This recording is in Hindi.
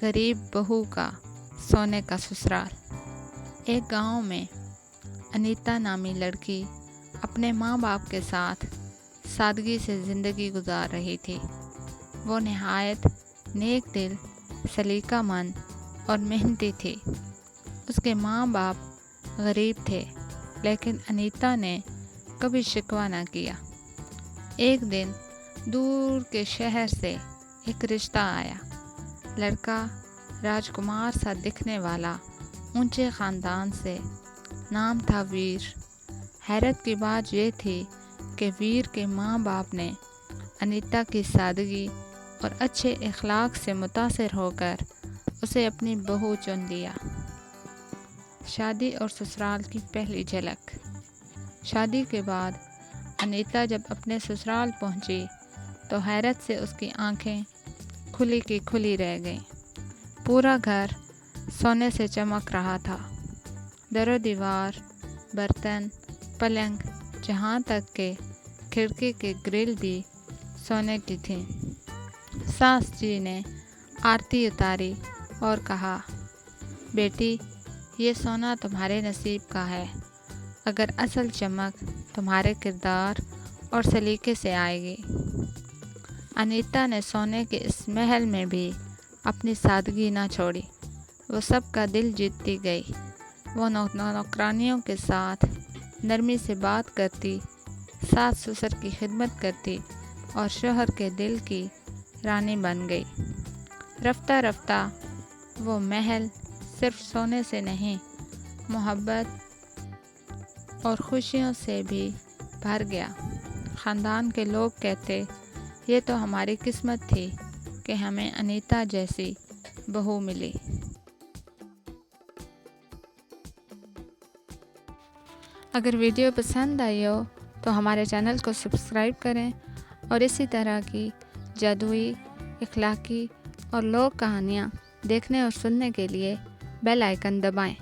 गरीब बहू का सोने का ससुराल। एक गांव में अनीता नामी लड़की अपने माँ बाप के साथ सादगी से ज़िंदगी गुजार रही थी। वो नहायत नेक दिल, सलीकामंद और मेहनती थी। उसके माँ बाप गरीब थे, लेकिन अनीता ने कभी शिकवा न किया। एक दिन दूर के शहर से एक रिश्ता आया। लड़का राजकुमार सा दिखने वाला, ऊंचे ख़ानदान से, नाम था वीर। हैरत की बात यह थी कि वीर के माँ बाप ने अनीता की सादगी और अच्छे इखलाक से मुतासिर होकर उसे अपनी बहू चुन लिया। शादी और ससुराल की पहली झलक। शादी के बाद अनीता जब अपने ससुराल पहुंची तो हैरत से उसकी आंखें खुली की खुली रह गईं। पूरा घर सोने से चमक रहा था। दरो दीवार, बर्तन, पलंग, जहाँ तक के खिड़की के ग्रिल भी सोने की थी। सास जी ने आरती उतारी और कहा, बेटी, ये सोना तुम्हारे नसीब का है। अगर असल चमक तुम्हारे किरदार और सलीके से आएगी। अनीता ने सोने के इस महल में भी अपनी सादगी ना छोड़ी। वो सबका दिल जीतती गई। वो नौकरानियों के साथ नरमी से बात करती, सास ससुर की खिदमत करती और शोहर के दिल की रानी बन गई। रफ्ता रफ्ता वो महल सिर्फ सोने से नहीं, मोहब्बत और खुशियों से भी भर गया। ख़ानदान के लोग कहते, ये तो हमारी किस्मत थी कि हमें अनीता जैसी बहू मिली। अगर वीडियो पसंद आई हो तो हमारे चैनल को सब्सक्राइब करें और इसी तरह की जादुई, इखलाकी और लोक कहानियाँ देखने और सुनने के लिए बेल आइकन दबाएं।